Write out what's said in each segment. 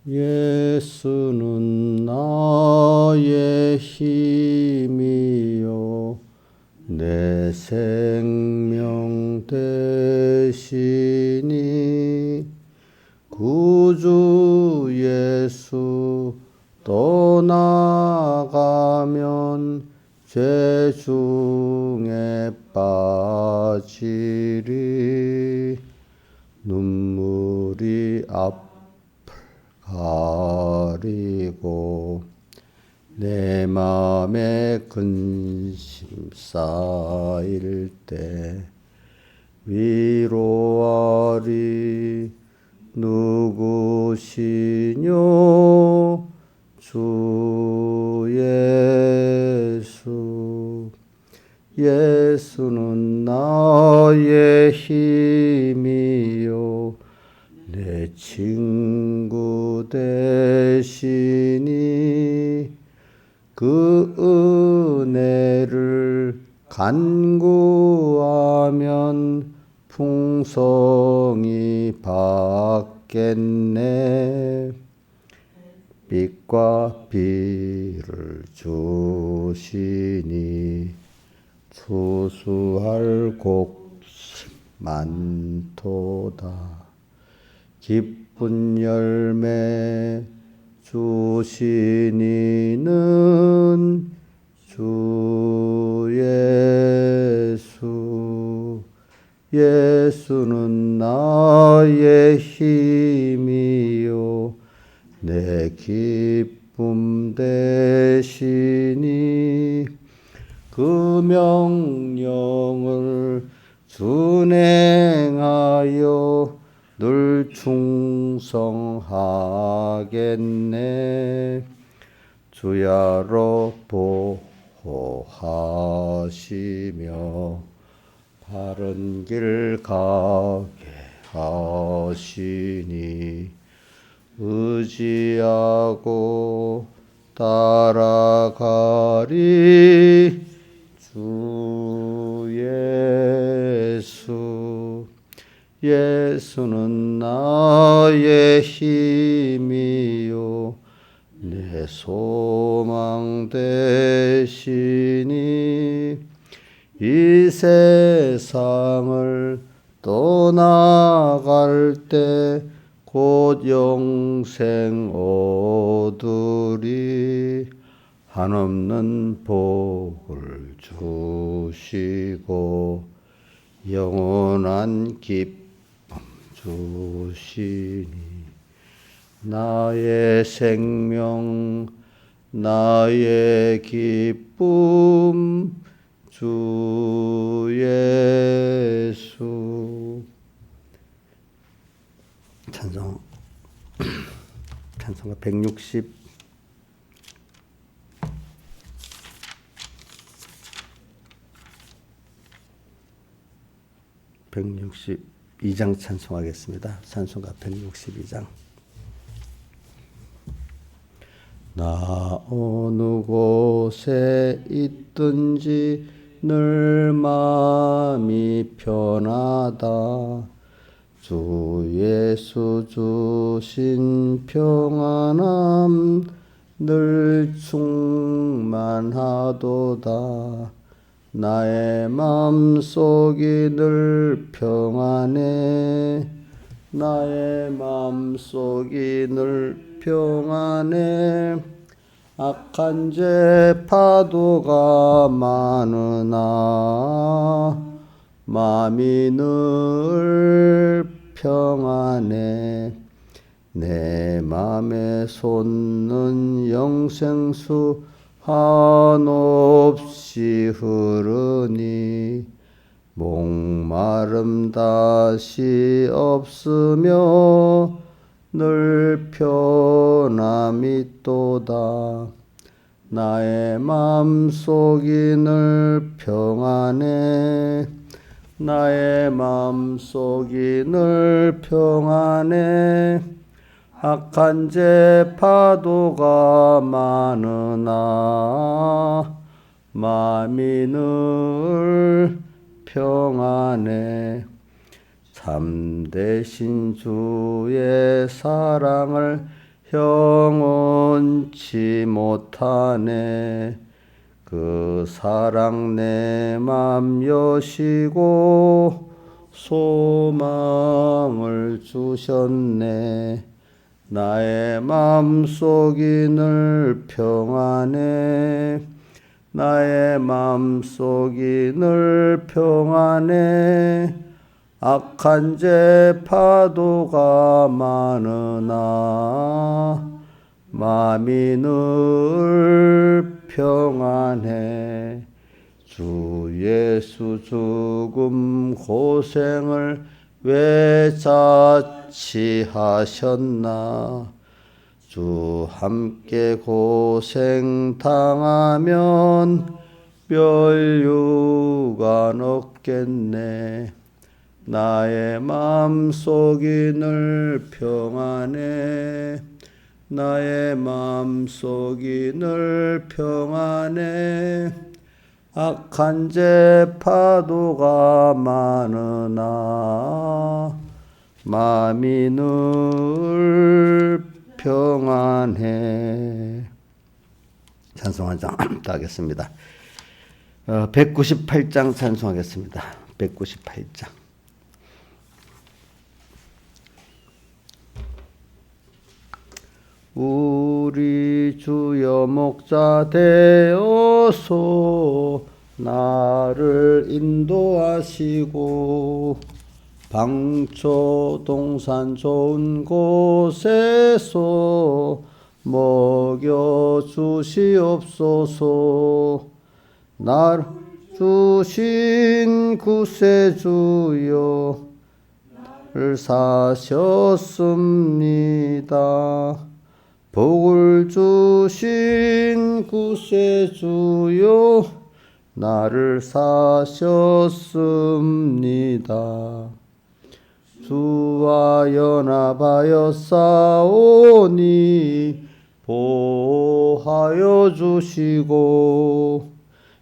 예수는 나의 힘이요 내 생명 되시니 구주 예수 떠나가면 죄 중에 빠지리 눈물이 앞을 가리고 내 맘에 근심 쌓일 때 위로하리 누구시뇨 주 예수 예수는 나의 힘이요 내 친구 되시니 그 은혜를 간구하면 풍성히 받겠네. 빛과 비를 주시니 추수할 곡식 많도다. 기쁜 열매 주시니는 주 예수 예수는 나의 힘이요 내 기쁨 되시니 그 명령을 준행하여 늘 충성하겠네. 주야로 보호하시며 바른 길 가게 하시니 의지하고 따라가리 주 예수 예수는 나의 힘이요 내 소망 되시니 이 세상을 떠나갈 때 곧 영생 얻으리 한없는 복을 주시고 영원한 기쁨 주시니 나의 생명 나의 기쁨 주 예수 찬송가 162장 찬송하겠습니다. 찬송가 162장. 나 어느 곳에 있든지 늘 마음이 편하다. 주 예수 주신 평안함 늘 충만하도다. 나의 맘속이 늘 평안해. 나의 맘속이 늘 평안해. 악한 죄 파도가 많으나 마음이 늘 평안해. 내 맘에 솟는 영생수 한없이 흐르니 목마름 다시 없으며 늘 편함이 또다. 나의 맘속이 늘 평안해. 나의 맘속이 늘 평안해. 악한 죄 파도가 많으나 마음이 늘 평안해. 참되신 주의 사랑을 영원치 못하네. 그 사랑 내 맘 여시고 소망을 주셨네. 나의 맘속이 늘 평안해. 나의 맘속이 늘 평안해. 악한 죄 파도가 많으나 마음이 늘 평안해. 주 예수 죽음 고생을 왜 자치하셨나. 주 함께 고생 당하면 멸류관 없겠네. 나의 맘속이 늘 평안해. 나의 맘속이 늘 평안해. 악한 죄 파도가 많으나 마음이 늘 평안해. 찬송 한 장 따겠습니다. 198장 찬송하겠습니다. 198장. 우리 주여 목자 되어서 나를 인도하시고 방초 동산 좋은 곳에서 먹여 주시옵소서. 나를 주신 구세주여 를 사셨습니다. 복을 주신 구세주여 나를 사셨습니다. 주와 연합하여 싸우니 보호하여 주시고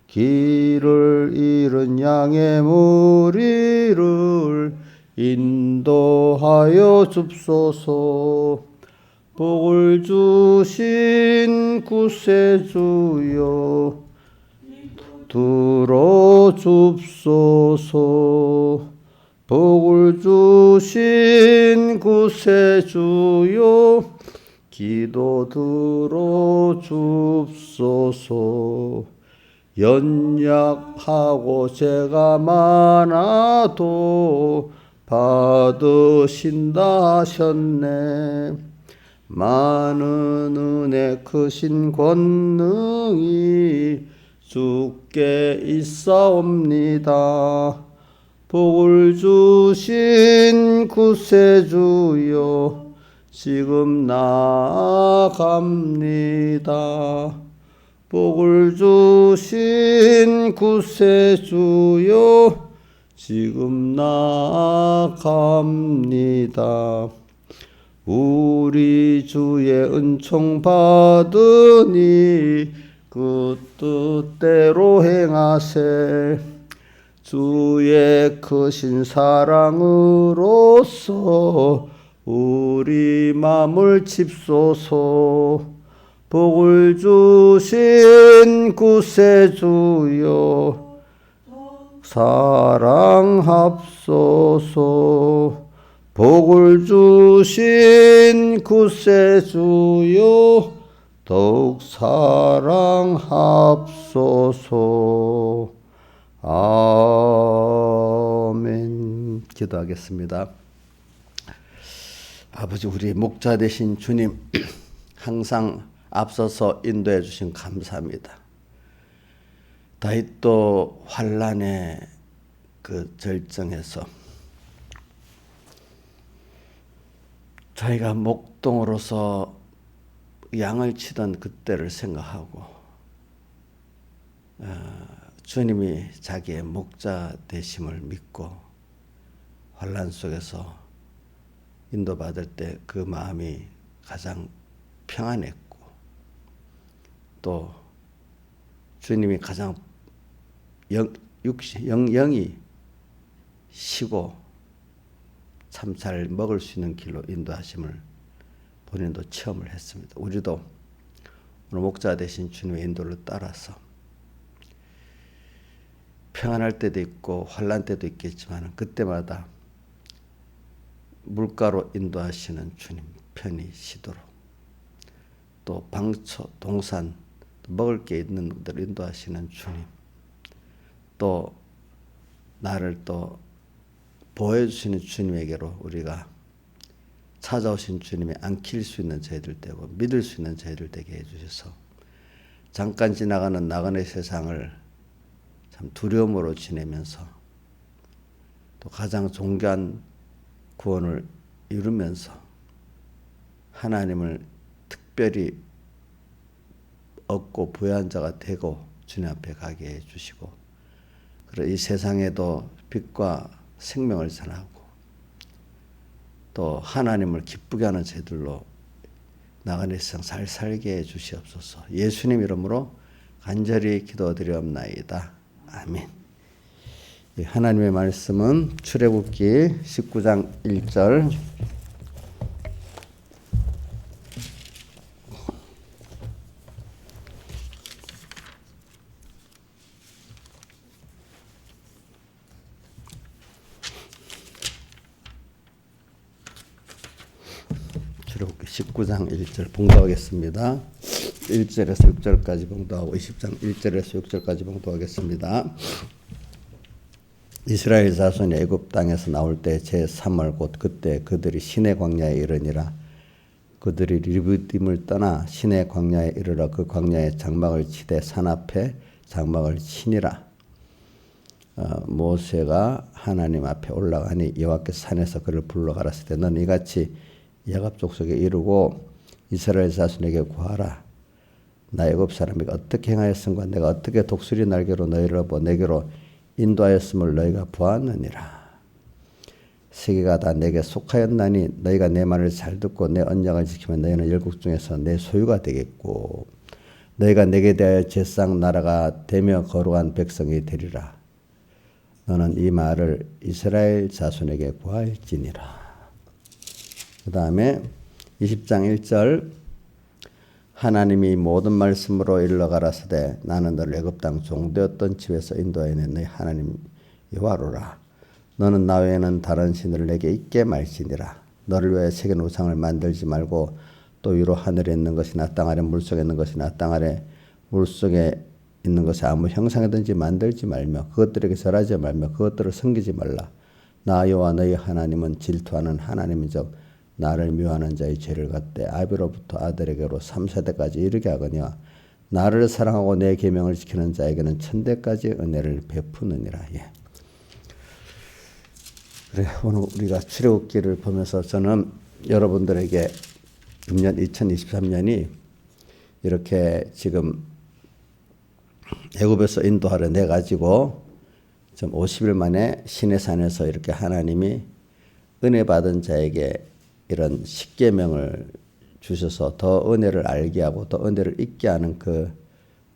길을 잃은 양의 무리를 인도하여 줍소서. 복을 주신 구세주여 들어줍소서. 복을 주신 구세주여 기도 들어줍소서. 연약하고 죄가 많아도 받으신다 하셨네. 많은 은혜 크신 권능이 주께 있사옵니다. 복을 주신 구세주여 지금 나아갑니다. 복을 주신 구세주여 지금 나아갑니다. 우리 주의 은총 받으니 그 뜻대로 행하세. 주의 크신 사랑으로서 우리 마음을 칩소서. 복을 주신 구세주여 사랑합소서. 복을 주신 구세주여 더욱 사랑합소서. 아멘. 기도하겠습니다. 아버지, 우리 목자 되신 주님, 항상 앞서서 인도해 주신 감사합니다. 다윗도 환난의 그 절정에서 자기가 목동으로서 양을 치던 그때를 생각하고 주님이 자기의 목자 되심을 믿고 환난 속에서 인도받을 때 그 마음이 가장 평안했고, 또 주님이 가장 영이 쉬고 참 잘 먹을 수 있는 길로 인도하심을 본인도 체험을 했습니다. 우리도 오늘 목자 되신 주님의 인도를 따라서 평안할 때도 있고 환난 때도 있겠지만 그때마다 물가로 인도하시는 주님 편히 쉬도록, 또 방초, 동산, 먹을 게 있는 것들을 인도하시는 주님, 또 나를 또 보호해주시는 주님에게로 우리가 찾아오신 주님이 안길 수 있는 저희들 되고 믿을 수 있는 저희들 되게 해주셔서 잠깐 지나가는 나그네 세상을 참 두려움으로 지내면서 또 가장 존귀한 구원을 이루면서 하나님을 특별히 얻고 부여한 자가 되고 주님 앞에 가게 해주시고, 그리고 이 세상에도 빛과 생명을 전하고 또 하나님을 기쁘게 하는 저희들로 나가는 세상 잘 살게 해 주시옵소서. 예수님 이름으로 간절히 기도드리옵나이다. 아멘. 하나님의 말씀은 출애굽기 19장 1절 출애굽기 19장 1절 봉독하겠습니다. 1절에서 6절까지 봉독하고 20장 1절에서 6절까지 봉독하겠습니다. 이스라엘 자손이 애굽 땅에서 나올 때 제3월 곧 그때 그들이 시내 광야에 이르니라. 그들이 리브딤을 떠나 시내 광야에 이르러 그 광야에 장막을 치되 산 앞에 장막을 치니라. 모세가 하나님 앞에 올라가니 여호와께서 산에서 그를 불러 가라사대 때 너는 이같이 야곱 족속에 이르고 이스라엘 자손에게 구하라. 나 애굽 사람에게 어떻게 행하였음과 내가 어떻게 독수리 날개로 너희를 업어 내게로 인도하였음을 너희가 보았느니라. 세계가 다 내게 속하였나니 너희가 내 말을 잘 듣고 내 언약을 지키면 너희는 열국 중에서 내 소유가 되겠고 너희가 내게 대하여 제상 나라가 되며 거룩한 백성이 되리라. 너는 이 말을 이스라엘 자손에게 구할지니라. 그 다음에 20장 1절 하나님이 모든 말씀으로 일러 가라사대 나는 너를 애굽 땅 종되었던 집에서 인도하여낸 너희 하나님 여호와로라. 너는 나 외에는 다른 신을 내게 있게 말지니라. 너를 위하여 새긴 우상을 만들지 말고 또 위로 하늘에 있는 것이나 땅 아래 물속에 있는 것이나 땅 아래 물속에 있는 것이 아무 형상이든지 만들지 말며 그것들에게 절하지 말며 그것들을 섬기지 말라. 나 여호와 너희 하나님은 질투하는 하나님이적 나를 미워하는 자의 죄를 갚되 아비로부터 아들에게로 3세대까지 이르게 하거니와 나를 사랑하고 내 계명을 지키는 자에게는 천대까지 은혜를 베푸느니라. 예. 그래, 오늘 우리가 출애굽기를 보면서 저는 여러분들에게 금년 2023년이 이렇게 지금 애굽에서 인도하러 내 가지고 좀 50일 만에 시내산에서 이렇게 하나님이 은혜 받은 자에게 이런 십계명을 주셔서 더 은혜를 알게 하고 더 은혜를 잊게 하는 그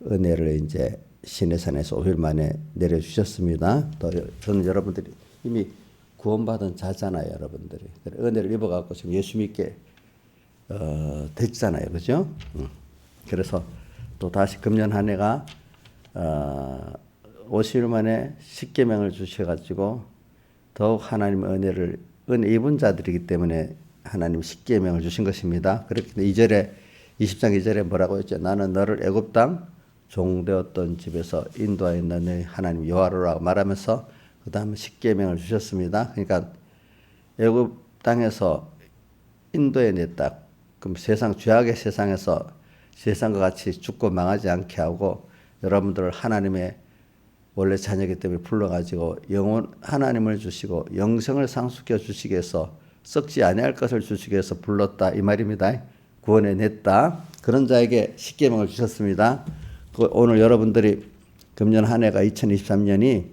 은혜를 이제 시내산에서 5일 만에 내려주셨습니다. 또 저는 여러분들이 이미 구원받은 자잖아요, 여러분들이. 은혜를 입어갖고 지금 예수 믿게 됐잖아요, 그죠? 그래서 또 다시 금년 한 해가 50일 만에 십계명을 주셔가지고 더욱 하나님의 은혜를 은혜 입은 자들이기 때문에 하나님 십계명을 주신 것입니다. 그렇기 때문에 2절에 20장 2절에 뭐라고 했죠? 나는 너를 애굽 땅 종되었던 집에서 인도하였는 너희 하나님 여호와로라고 말하면서 그 다음에 십계명을 주셨습니다. 그러니까 애굽 땅에서 인도해냈다. 그럼 세상 죄악의 세상에서 세상과 같이 죽고 망하지 않게 하고 여러분들을 하나님의 원래 자녀이기 때문에 불러가지고 영원 하나님을 주시고 영생을 상속해 주시기 위해서 썩지 아니할 것을 주시기 위해서 불렀다 이 말입니다. 구원해 냈다. 그런 자에게 십계명을 주셨습니다. 오늘 여러분들이 금년 한 해가 2023년이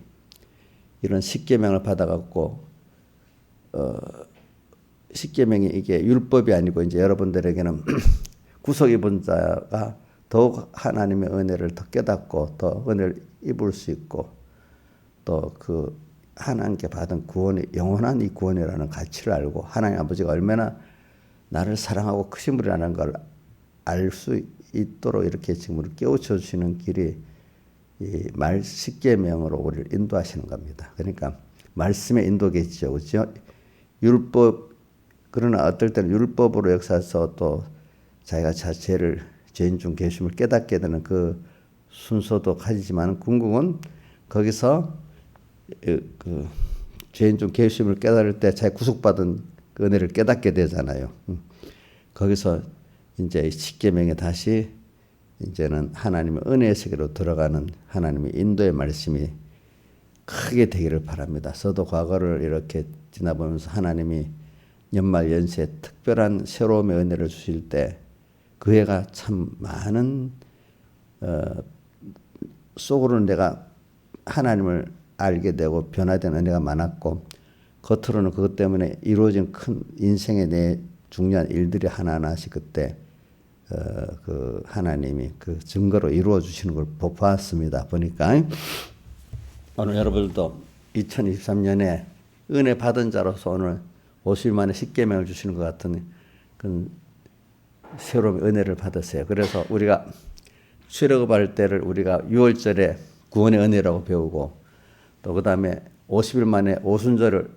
이런 십계명을 받아갖고 십계명이 이게 율법이 아니고 이제 여러분들에게는 구속 입은 자가 더욱 하나님의 은혜를 더 깨닫고 더 은혜를 입을 수 있고 또 그 하나님께 받은 구원이 영원한 이 구원이라는 가치를 알고 하나님 아버지가 얼마나 나를 사랑하고 크신 분이라는 걸 알 수 있도록 이렇게 지금 우리 깨우쳐 주시는 길이 이 말 십계명으로 우리를 인도하시는 겁니다. 그러니까 말씀의 인도겠죠, 그렇죠? 율법 그러나 어떨 때는 율법으로 역사해서 또 자기가 자체를 죄인 중 계심을 깨닫게 되는 그 순서도 가지지만 궁극은 거기서 그 죄인 중 계심을 깨달을 때 자기 구속받은 그 은혜를 깨닫게 되잖아요. 거기서 이제 십계명에 다시 이제는 하나님의 은혜의 세계로 들어가는 하나님의 인도의 말씀이 크게 되기를 바랍니다. 저도 과거를 이렇게 지나보면서 하나님이 연말 연시에 특별한 새로움의 은혜를 주실 때 그 해가 참 많은 속으로는 내가 하나님을 알게 되고 변화된 은혜가 많았고 겉으로는 그것 때문에 이루어진 큰 인생의 내 중요한 일들이 하나하나씩 그때 그 하나님이 그 증거로 이루어 주시는 걸 보았습니다. 보니까 오늘 여러분들도 2023년에 은혜 받은 자로서 오늘 50일 만에 십계명을 주시는 것 같은 그 새로운 은혜를 받으세요. 그래서 우리가 출애굽할 때를 우리가 6월절에 구원의 은혜라고 배우고 또 그 다음에 50일 만에 오순절을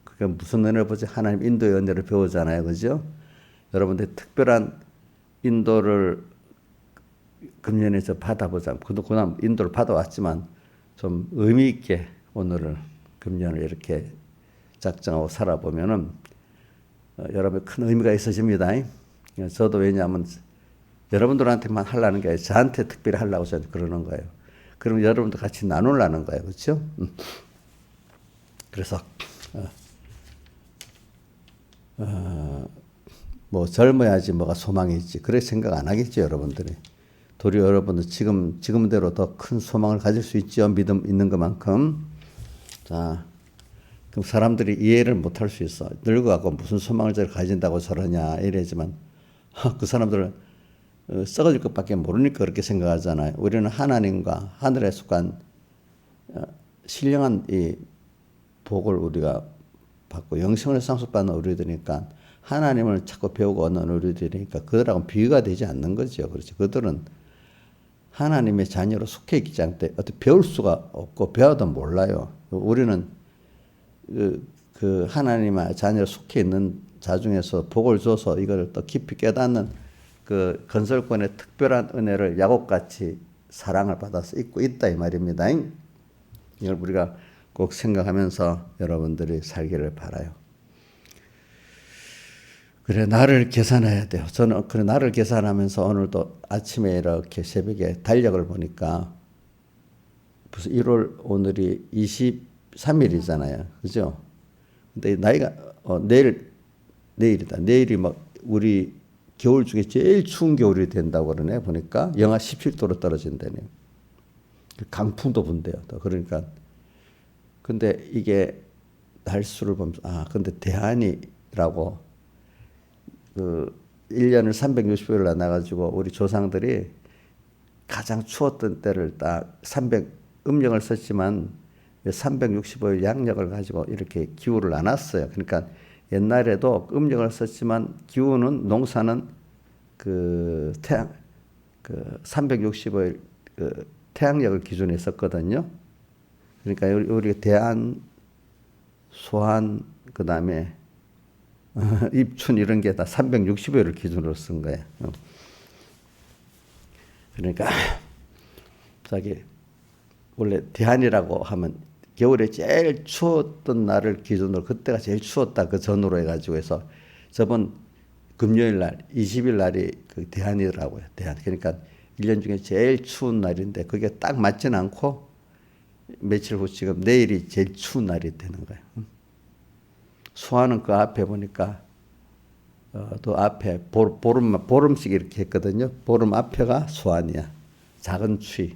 그게 무슨 은혜를 보지? 하나님 인도의 은혜를 배우잖아요. 그죠? 여러분들 특별한 인도를 금년에서 받아보자. 그동안 인도를 받아왔지만 좀 의미 있게 오늘을 금년을 이렇게 작정하고 살아보면은 여러분의 큰 의미가 있어집니다. 저도 왜냐하면 여러분들한테만 하려는 게 아니라 저한테 특별히 하려고 저는 그러는 거예요. 그럼 여러분도 같이 나누려는 거예요. 그렇죠? 그래서 뭐 젊어야지 뭐가 소망이 있지. 그렇게 생각 안 하겠죠, 여러분들이. 도리어 여러분은 지금대로 더 큰 소망을 가질 수 있죠. 믿음 있는 것만큼. 자, 그럼 사람들이 이해를 못 할 수 있어. 늙어가고 무슨 소망을 가진다고 저러냐 이래지만 그 사람들은 썩어질 것밖에 모르니까 그렇게 생각하잖아요. 우리는 하나님과 하늘에 속한 신령한 이 복을 우리가 받고 영생을 상속받는 우리들이니까 하나님을 자꾸 배우고 얻는 우리들이니까 그들하고는 비교가 되지 않는 거죠. 그렇죠. 그들은 하나님의 자녀로 속해 있기 때문에 어떻게 배울 수가 없고 배워도 몰라요. 우리는 그 하나님의 자녀로 속해 있는 자 중에서 복을 줘서 이걸 또 깊이 깨닫는 그 건설권의 특별한 은혜를 야곱같이 사랑을 받아서 입고 있다 이 말입니다. 이걸 우리가 꼭 생각하면서 여러분들이 살기를 바라요. 그래 나를 계산해야 돼요. 저는 그래 나를 계산하면서 오늘도 아침에 이렇게 새벽에 달력을 보니까 벌써 1월 오늘이 23일이잖아요. 그죠? 근데 나이가 내일이다. 내일이 막 우리 겨울 중에 제일 추운 겨울이 된다고 그러네. 보니까 영하 17도로 떨어진다네요. 강풍도 분대요. 그러니까 근데 이게 날수를 보면서 근데 대한이라고 그 1년을 360일을 나눠가지고 우리 조상들이 가장 추웠던 때를 딱 음력을 썼지만 365일 양력을 가지고 이렇게 기후를 나눴어요. 그러니까 옛날에도 음력을 썼지만 기후는 농사는 그 365일 그 태양력을 기준으로 했었거든요. 그러니까 우리 대한, 소한, 그 다음에 입춘 이런 게 다 365일을 기준으로 쓴 거예요. 그러니까 자기 원래 대한이라고 하면 겨울에 제일 추웠던 날을 기준으로 그때가 제일 추웠다 그 전으로 해가지고 해서 저번 금요일 날 20일 날이 그 대한이더라고요. 대한. 그러니까 1년 중에 제일 추운 날인데 그게 딱 맞지는 않고 며칠 후 지금 내일이 제일 추운 날이 되는 거예요. 수화는 그 앞에 보니까 또 앞에 보름씩 이렇게 했거든요. 보름 앞에가 수환이야. 작은 추위.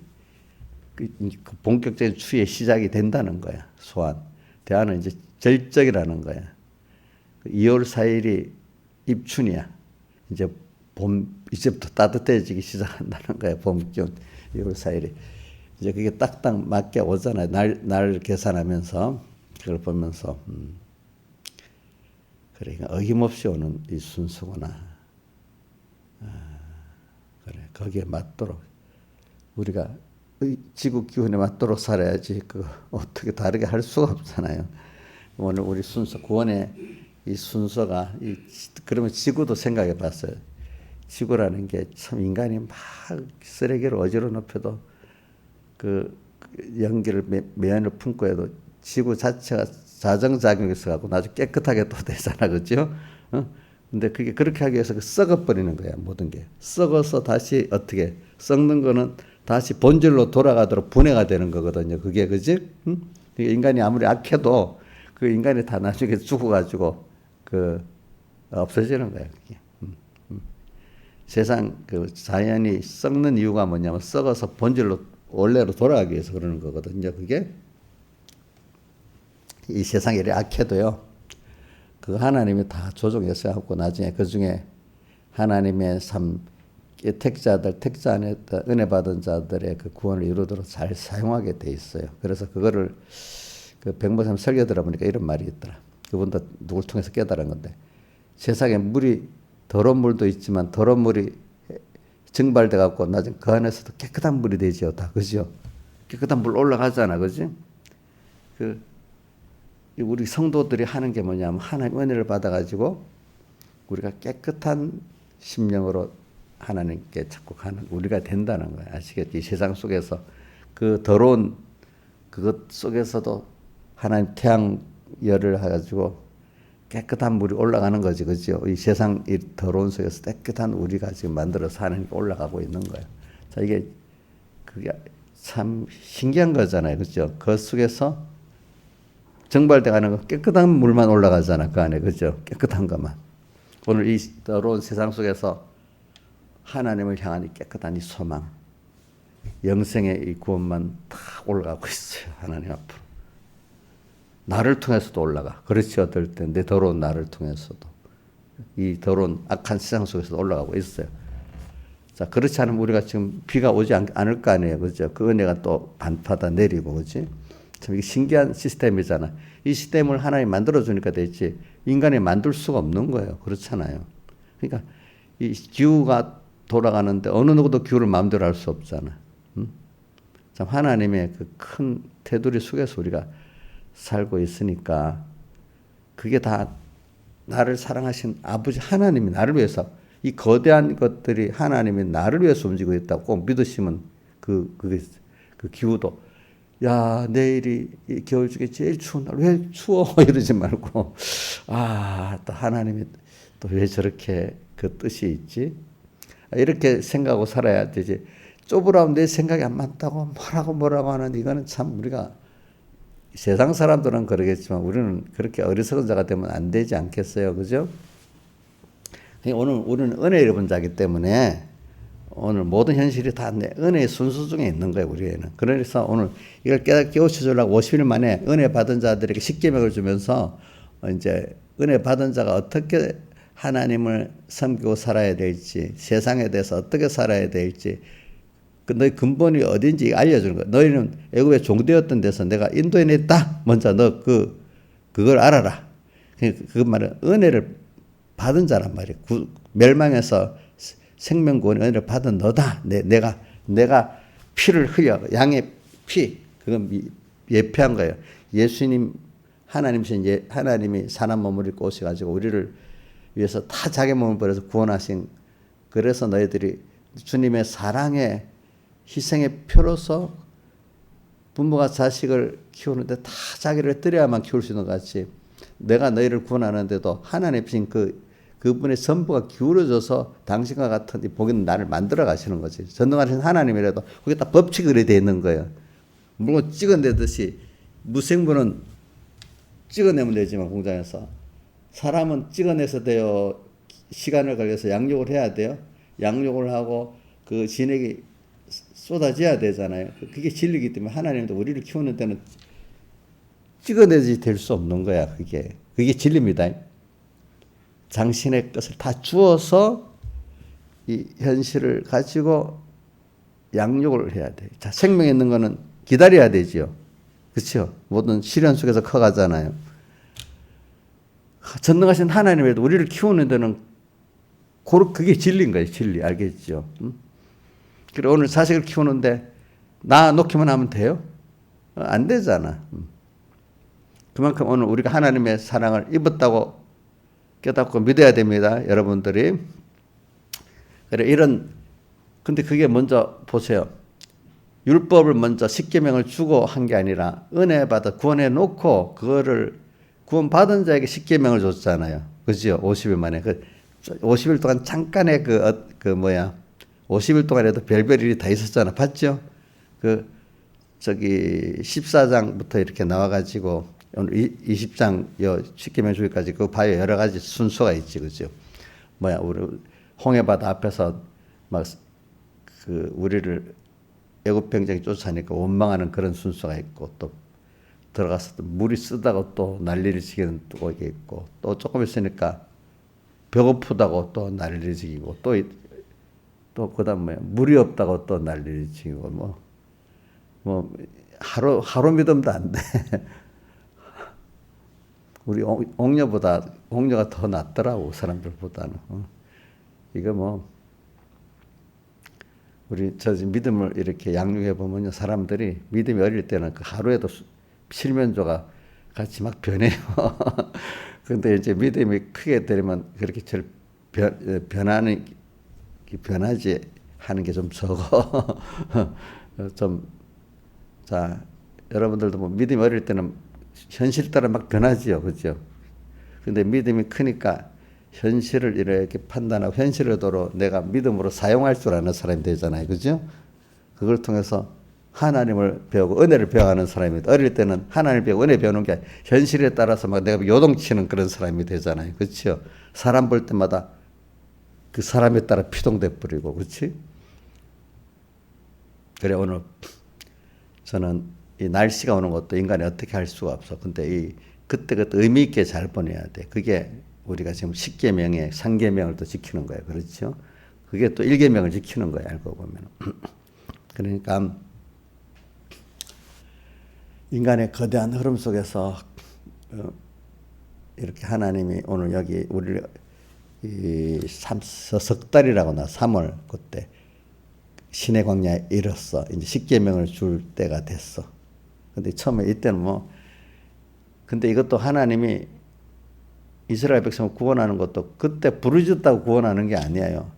그 본격적인 추위의 시작이 된다는 거야. 수환. 대안은 이제 절정이라는 거야. 2월 4일이 입춘이야. 이제 이제부터 따뜻해지기 시작한다는 거야. 봄 기온 2월 4일이. 이제 그게 딱딱 맞게 오잖아요. 날 계산하면서 그걸 보면서 그러니까 어김없이 오는 이 순서구나. 그래, 거기에 맞도록 우리가 지구 기운에 맞도록 살아야지 그 어떻게 다르게 할 수가 없잖아요. 오늘 우리 순서 구원의 이 순서가 그러면 지구도 생각해 봤어요. 지구라는 게 참 인간이 막 쓰레기를 어지러 높여도 그 연기를 매연을 품고 해도 지구 자체가 자정작용이 있어갖고 나중에 깨끗하게 또 되잖아, 그죠? 근데 그게 그렇게 하기 위해서 썩어버리는 거야, 모든 게. 썩어서 다시 어떻게, 썩는 거는 다시 본질로 돌아가도록 분해가 되는 거거든요, 그게, 그지? 인간이 아무리 악해도 그 인간이 다 나중에 죽어가지고 없어지는 거야, 그게. 세상 그 자연이 썩는 이유가 뭐냐면 썩어서 본질로 원래로 돌아가기 위해서 그러는 거거든요. 그게 이 세상이 이렇게 악해도요. 그 하나님이 다 조종해서 하고 나중에 그 중에 하나님의 택자들, 택자 안에 은혜 받은 자들의 그 구원을 이루도록 잘 사용하게 돼 있어요. 그래서 그거를 그 백모사님 설교 들어보니까 이런 말이 있더라. 그분도 누굴 통해서 깨달은 건데 세상에 더러운 물도 있지만 더러운 물이 증발돼 갖고 나중에 그 안에서도 깨끗한 물이 되지요, 다, 그죠? 깨끗한 물 올라가잖아, 그지? 우리 성도들이 하는 게 뭐냐면 하나님 은혜를 받아가지고 우리가 깨끗한 심령으로 하나님께 자꾸 가는 우리가 된다는 거야, 아시겠지? 이 세상 속에서 그 더러운 그것 속에서도 하나님 태양열을 해가지고 깨끗한 물이 올라가는 거지, 그죠? 이 세상 이 더러운 속에서 깨끗한 우리가 지금 만들어서 하나님께 올라가고 있는 거예요. 자, 그게 참 신기한 거잖아요, 그죠? 그 속에서 증발돼 가는 거 깨끗한 물만 올라가잖아, 그 안에, 그죠? 깨끗한 것만. 오늘 이 더러운 세상 속에서 하나님을 향한 이 깨끗한 이 소망, 영생의 이 구원만 다 올라가고 있어요, 하나님 앞으로. 나를 통해서도 올라가. 그렇지, 어떨 때 내 더러운 나를 통해서도 이 더러운 악한 세상 속에서도 올라가고 있어요. 자, 그렇지 않으면 우리가 지금 비가 오지 않을 거 아니에요, 그죠? 그 은혜가 또 반파다 내리고, 그지? 참 이게 신기한 시스템이잖아. 이 시스템을 하나님 만들어주니까 되지 인간이 만들 수가 없는 거예요. 그렇잖아요. 그러니까 이 기후가 돌아가는데 어느 누구도 기후를 마음대로 할 수 없잖아. 참 하나님의 그 큰 테두리 속에서 우리가 살고 있으니까 그게 다 나를 사랑하신 아버지 하나님이 나를 위해서 이 거대한 것들이 하나님이 나를 위해서 움직이고 있다고 꼭 믿으시면 그 기후도 야, 내일이 겨울 중에 제일 추운 날 왜 추워 이러지 말고 또 하나님이 또 왜 저렇게 그 뜻이 있지? 이렇게 생각하고 살아야 되지. 좁으라면 내 생각이 안 맞다고 뭐라고 하는 이거는 참 우리가 세상 사람들은 그러겠지만 우리는 그렇게 어리석은 자가 되면 안 되지 않겠어요, 그죠? 오늘 우리는 은혜 입은 자이기 때문에 오늘 모든 현실이 다 은혜의 순수 중에 있는 거예요, 우리에는. 그래서 오늘 이걸 깨우쳐 주려고 50일 만에 은혜 받은 자들에게 십계명을 주면서 이제 은혜 받은 자가 어떻게 하나님을 섬기고 살아야 될지, 세상에 대해서 어떻게 살아야 될지, 너희 근본이 어딘지 알려주는 거야. 너희는 애굽에 종되었던 데서 내가 인도해냈다. 먼저 너 그걸 알아라. 그 말은 은혜를 받은 자란 말이야. 멸망에서 생명구원의 은혜를 받은 너다. 내가 피를 흘려 양의 피 그건 예표한 거예요. 예수님 하나님이 사람 몸을 입고 오셔가지고 우리를 위해서 다 자기 몸을 버려서 구원하신. 그래서 너희들이 주님의 사랑의 희생의 표로서 부모가 자식을 키우는데 다 자기를 드려야만 키울 수 있는 것 같이 내가 너희를 구원하는데도 하나님 신 그분의 전부가 기울어져서 당신과 같은 이 복인 나를 만들어 가시는 거지. 전능하신 하나님이라도 그게 다 법칙이 되어 있는 거예요. 물론 찍어내듯이 무생물은 찍어내면 되지만 공장에서 사람은 찍어내서 돼요. 시간을 걸려서 양육을 해야 돼요. 양육을 하고 그 진액이 쏟아져야 되잖아요. 그게 진리이기 때문에 하나님도 우리를 키우는 데는 찍어내지 될 수 없는 거야. 그게 진리입니다. 당신의 것을 다 주어서 이 현실을 가지고 양육을 해야 돼. 자, 생명에 있는 거는 기다려야 되지요. 그렇죠? 모든 시련 속에서 커가잖아요. 전능하신 하나님에도 우리를 키우는 데는 그게 진리인 거예요. 진리. 알겠죠? 그리고 오늘 자식을 키우는데 나 놓기만 하면 돼요? 안 되잖아. 그만큼 오늘 우리가 하나님의 사랑을 입었다고 깨닫고 믿어야 됩니다. 여러분들이. 그래, 근데 그게 먼저 보세요. 율법을 먼저 십계명을 주고 한 게 아니라 은혜 받아 구원해 놓고 그거를 구원받은 자에게 십계명을 줬잖아요. 그죠? 50일 만에. 50일 동안 잠깐의 50일 동안에도 별별 일이 다 있었잖아. 봤죠? 14장부터 이렇게 나와가지고 오늘 20장 십계명 주기까지 그거 봐요. 여러 가지 순서가 있지. 그죠? 우리 홍해바다 앞에서 우리를 애굽 병정이 쫓아내니까 원망하는 그런 순서가 있고, 또 들어가서 물이 쓰다고 또 난리를 지기는 또 이게 있고, 또 조금 있으니까 배고프다고 또 난리를 지기고, 또 그다음 물이 없다고 또 난리를 지기고, 하루 믿음도 안 돼. 우리 옥녀가 더 낫더라고, 사람들보다는. 이거 우리 믿음을 이렇게 양육해 보면요, 사람들이 믿음이 어릴 때는 그 하루에도 실면조가 같이 막 변해요. 근데 이제 믿음이 크게 되면 그렇게 변하지 하는 게 좀 적어. 자, 여러분들도 믿음이 어릴 때는 현실 따라 막 변하지요, 그죠? 근데 믿음이 크니까 현실을 이렇게 판단하고 현실을 내가 믿음으로 사용할 줄 아는 사람이 되잖아요. 그죠? 그걸 통해서 하나님을 배우고 은혜를 배워가는 사람입니다. 어릴 때는 하나님을 배우고 은혜 배우는 게 현실에 따라서 막 내가 요동치는 그런 사람이 되잖아요. 그렇죠? 사람 볼 때마다 그 사람에 따라 피동돼 버리고, 그렇지? 그래, 오늘 저는 이 날씨가 오는 것도 인간이 어떻게 할 수가 없어. 근데 그때 의미 있게 잘 보내야 돼. 그게 우리가 지금 10계명에 3계명을 또 지키는 거예요. 그렇죠? 그게 또 1계명을 지키는 거예요. 알고 보면. 그러니까 인간의 거대한 흐름 속에서 이렇게 하나님이 오늘 여기 우리를 석 달이라고 3월 그때 신의 광야에 이르렀어. 이제 10계명을 줄 때가 됐어. 근데 처음에 이때는 근데 이것도 하나님이 이스라엘 백성을 구원하는 것도 그때 부르짖었다고 구원하는 게 아니에요.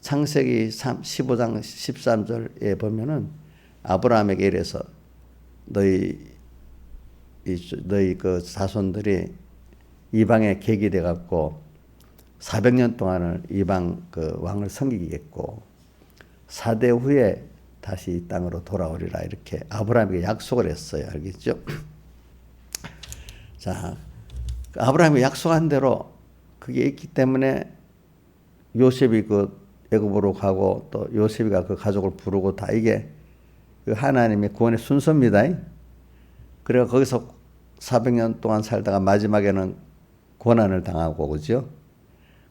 창세기 15장 13절에 보면은 아브라함에게 이래서 너희 그 자손들이 이방에 객이 돼 갖고 400년 동안을 이방 그 왕을 섬기겠고 4대 후에 다시 이 땅으로 돌아오리라 이렇게 아브라함에게 약속을 했어요. 알겠죠? 자, 아브라함이 약속한 대로 그게 있기 때문에 요셉이 그 애굽으로 가고 또 요셉이가 그 가족을 부르고 다 이게 그 하나님의 구원의 순서입니다. 그래서 거기서 400년 동안 살다가 마지막에는 고난을 당하고, 그죠?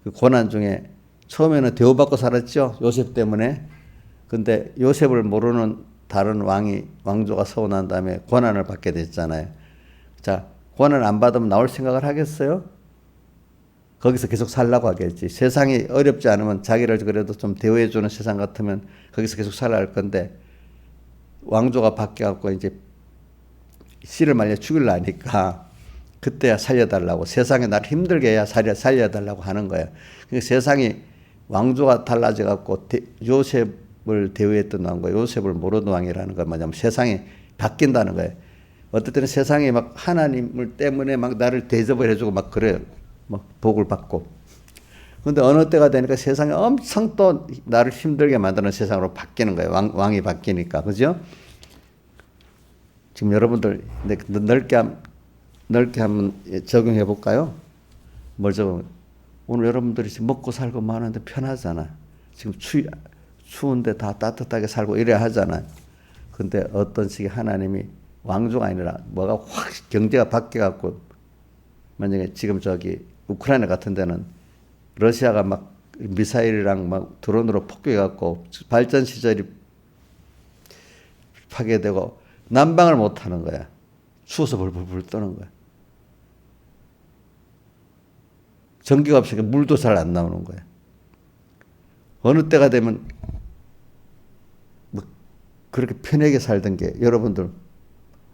그 고난 중에 처음에는 대우받고 살았죠. 요셉 때문에. 근데 요셉을 모르는 다른 왕조가 서원한 다음에 고난을 받게 됐잖아요. 자, 고난을 안 받으면 나올 생각을 하겠어요? 거기서 계속 살라고 하겠지. 세상이 어렵지 않으면 자기를 그래도 좀 대우해주는 세상 같으면 거기서 계속 살아야 할 건데 왕조가 바뀌어갖고 이제 씨를 말려 죽일라니까 그때야 살려달라고 세상에 나를 힘들게 해야 살려달라고 하는 거야. 그러니까 세상이 왕조가 달라져갖고 요셉을 대우했던 왕과 요셉을 모르는 왕이라는 건 뭐냐면 세상이 바뀐다는 거예요. 어떨 때는 세상이 막 하나님을 때문에 막 나를 대접을 해주고 막 그래요. 막 복을 받고. 근데 어느 때가 되니까 세상이 엄청 또 나를 힘들게 만드는 세상으로 바뀌는 거예요. 왕이 바뀌니까. 그죠? 지금 여러분들 넓게 한번 적용해 볼까요? 뭘 적용? 오늘 여러분들이 지금 먹고 살고 마는데 편하잖아. 지금 추운데 다 따뜻하게 살고 이래야 하잖아. 근데 어떤 식의 하나님이 왕조가 아니라 뭐가 확 경제가 바뀌어갖고 만약에 지금 우크라이나 같은 데는 러시아가 막 미사일이랑 막 드론으로 폭격해갖고 발전 시설이 파괴되고 난방을 못 하는 거야. 추워서 벌벌 떠는 거야. 전기가 없으니까 물도 잘 안 나오는 거야. 어느 때가 되면 뭐 그렇게 편하게 살던 게 여러분들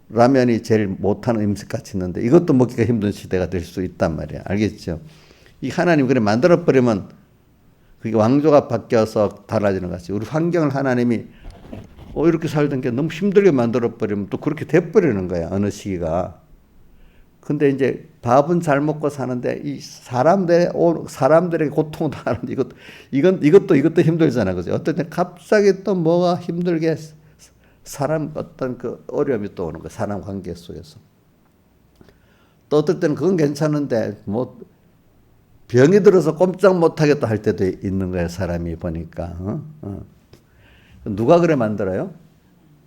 라면이 제일 못하는 음식같이 있는데 이것도 먹기가 힘든 시대가 될 수 있단 말이야. 알겠죠? 이 하나님 그래 만들어버리면 그게 왕조가 바뀌어서 달라지는 것이 우리 환경을 하나님이 이렇게 살던 게 너무 힘들게 만들어버리면 또 그렇게 돼버리는 거야. 어느 시기가. 근데 이제 밥은 잘 먹고 사는데 이 사람들에게 고통을 당하는데 이것도 힘들잖아. 그죠? 어떨 때 갑자기 또 뭐가 힘들게 사람 어떤 그 어려움이 또 오는 거야. 사람 관계 속에서. 또 어떨 때는 그건 괜찮은데 뭐 병이 들어서 꼼짝 못하겠다 할 때도 있는 거야. 사람이 보니까. 누가 그래 만들어요?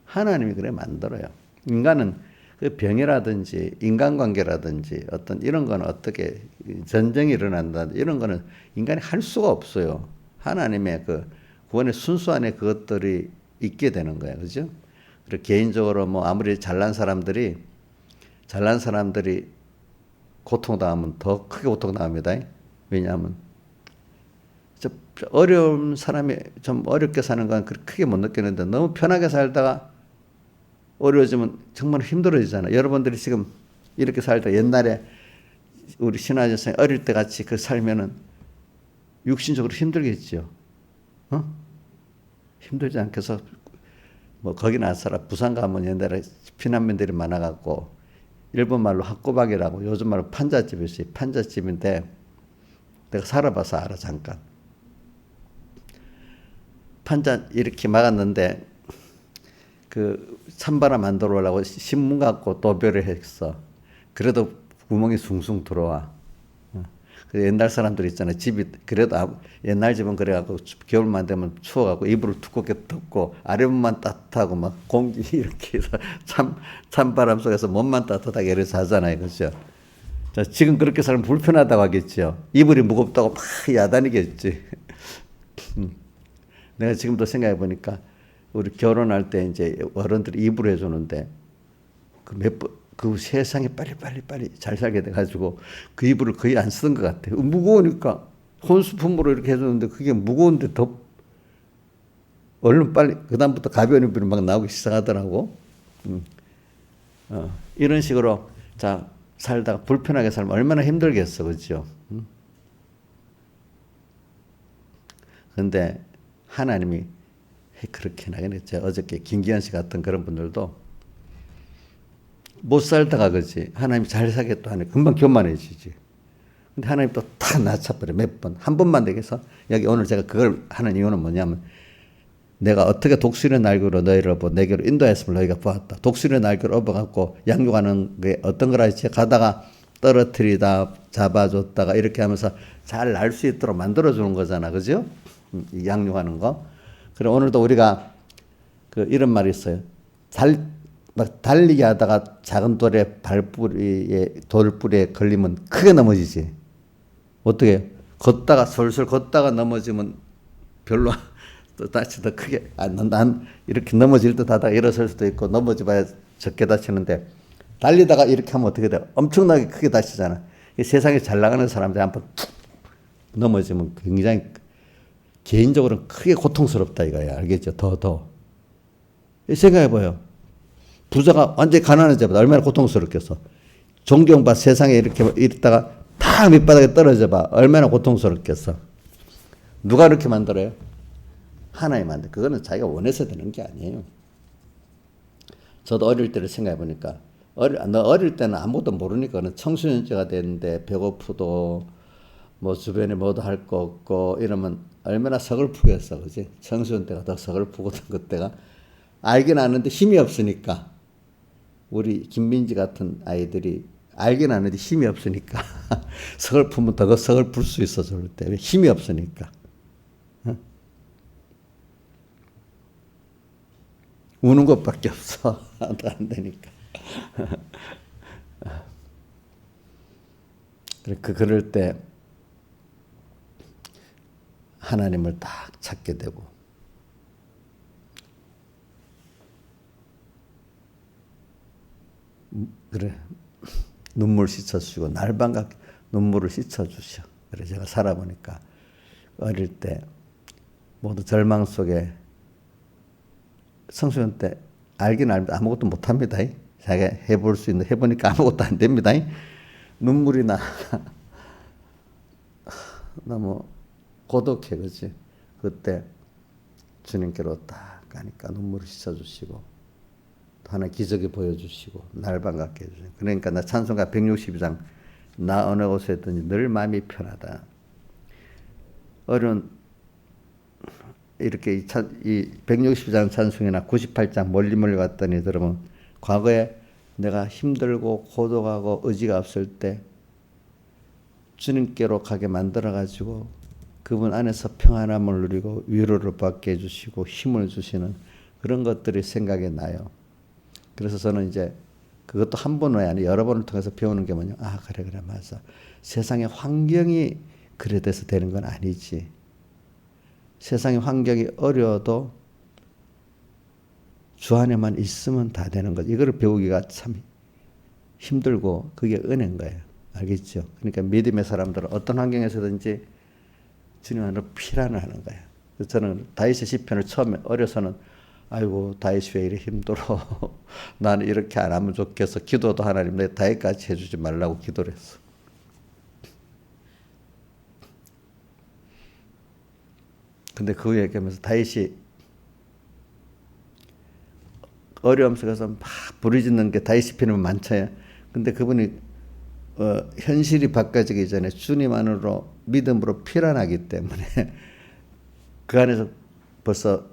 하나님이 그래 만들어요. 인간은 그 병이라든지 인간관계라든지 어떤 이런 거는 어떻게 전쟁이 일어난다 이런 거는 인간이 할 수가 없어요. 하나님의 그 구원의 순수 안에 그것들이 있게 되는 거예요. 그죠? 그리고 개인적으로 뭐 아무리 잘난 사람들이 고통당하면 더 크게 고통당합니다. 왜냐하면 어려운 사람이 좀 어렵게 사는 건 그렇게 크게 못 느끼는데 너무 편하게 살다가 어려워지면 정말 힘들어지잖아요. 여러분들이 지금 이렇게 살다 옛날에 우리 신하진 선생님 어릴 때 같이 그 살면은 육신적으로 힘들겠죠. 힘들지 않겠어? 뭐 거기는 안 살아. 부산 가면 옛날에 피난민들이 많아갖고 일본 말로 학고박이라고 요즘 말로 판잣집이 있어요. 판잣집인데 내가 살아봐서 알아 잠깐. 판잣 이렇게 막았는데 그 찬바람 안 들어오려고 신문 갖고 도배를 했어. 그래도 구멍이 숭숭 들어와. 옛날 사람들 있잖아요. 집이 그래도 옛날 집은 그래갖고 겨울만 되면 추워갖고 이불을 두껍게 덮고 아랫부분만 따뜻하고 막 공기 이렇게 해서 찬바람 속에서 몸만 따뜻하게 이렇게 자잖아요. 그렇죠? 자, 지금 그렇게 살면 불편하다고 하겠죠. 이불이 무겁다고 막 야단이겠지. 내가 지금도 생각해 보니까 우리 결혼할 때 이제 어른들이 이불 해주는데 그 세상에 빨리 잘 살게 돼가지고 그 이불을 거의 안 쓰는 것 같아요. 무거우니까 혼수품으로 이렇게 해주는데 그게 무거운데 더 얼른 빨리 그다음부터 가벼운 이불이 막 나오기 시작하더라고. 이런 식으로 자 살다가 불편하게 살면 얼마나 힘들겠어, 그렇죠? 그런데 하나님이 그렇게 나긴 했죠. 어저께 김기현 씨 같은 그런 분들도 못 살다가 그지 하나님 잘 살겠다 하니 금방 교만해지지. 근데 하나님 또 다 낮춰버려 몇 번. 한 번만 되겠어. 여기 오늘 제가 그걸 하는 이유는 뭐냐면 내가 어떻게 독수리의 날개로 너희를 업어 내게로 인도했음을 너희가 보았다. 독수리의 날개로 업어갖고 양육하는 게 어떤 거라 했지? 가다가 떨어뜨리다 잡아줬다가 이렇게 하면서 잘 날 수 있도록 만들어주는 거잖아. 그죠? 양육하는 거. 그럼 오늘도 우리가 그 이런 말이 있어요. 막 달리기 하다가 작은 돌에 돌뿌리에 걸리면 크게 넘어지지. 어떻게? 걷다가 솔솔 걷다가 넘어지면 별로 또 다치 더 크게 난 이렇게 넘어질 듯 하다가 일어설 수도 있고 넘어져 봐야 적게 다치는데 달리다가 이렇게 하면 어떻게 돼? 엄청나게 크게 다치잖아. 세상에 잘 나가는 사람들이 한번 툭 넘어지면 굉장히 개인적으로는 크게 고통스럽다 이거야. 알겠죠? 더. 생각해봐요. 부자가 완전히 가난해져봐. 얼마나 고통스럽겠어. 존경받 세상에 이렇게 있다가 다 밑바닥에 떨어져봐. 얼마나 고통스럽겠어. 누가 이렇게 만들어요? 하나님 만들. 그거는 자기가 원해서 되는 게 아니에요. 저도 어릴 때를 생각해보니까 너 어릴 때는 아무것도 모르니까 청소년제가 됐는데 배고프도 뭐 주변에 뭐도 할 거 없고 이러면 얼마나 서글프겠어. 그지? 청소년 때가 더 서글프거든. 그때가. 알긴 아는데 힘이 없으니까. 우리 김민지 같은 아이들이 알긴 아는데 힘이 없으니까. 서글프면 더 서글플 수 있어. 저럴 때. 힘이 없으니까. 우는 것밖에 없어. 안 되니까. 그럴 때 하나님을 딱 찾게 되고 그래 눈물 씻어주시고 날밤각 눈물을 씻어주셔. 그래 제가 살아보니까 어릴 때 모두 절망 속에 청소년 때 알긴 알면 아무것도 못합니다. 자기가 해볼 수 있는 해보니까 아무것도 안 됩니다. 눈물이 나. 너무 고독해 그렇지. 그때 주님께로 딱 가니까 눈물을 씻어주시고 또 하나 기적이 보여주시고 날 반갑게 해주시고 그러니까 나 찬송가 162장 나 어느 곳에 있든지 늘 마음이 편하다. 어려운 이렇게 이 160장 찬송이나 98장 멀리 갔더니 들으면 과거에 내가 힘들고 고독하고 의지가 없을 때 주님께로 가게 만들어가지고 그분 안에서 평안함을 누리고 위로를 받게 해주시고 힘을 주시는 그런 것들이 생각이 나요. 그래서 저는 이제 그것도 한 번 외에 아니라 여러 번을 통해서 배우는 게 뭐냐. 아 그래 맞아. 세상의 환경이 그래 돼서 되는 건 아니지. 세상의 환경이 어려워도 주 안에만 있으면 다 되는 거지. 이거를 배우기가 참 힘들고 그게 은혜인 거예요. 알겠죠? 그러니까 믿음의 사람들은 어떤 환경에서든지 주님 안으로 피란을 하는 거예요. 그래서 저는 다윗의 시편을 처음에 어려서는 아이고 다윗이 왜 이래 힘들어. 나는 이렇게 안 하면 좋겠어. 기도도 하나님 내 다윗같이 해주지 말라고 기도를 했어. 근데 그 얘기하면서 다윗이 어려움 속에서 막 부르짖는 게 다윗 시편이면 많잖아요. 근데 그분이 현실이 바꿔지기 전에 주님 안으로 믿음으로 피란하기 때문에 그 안에서 벌써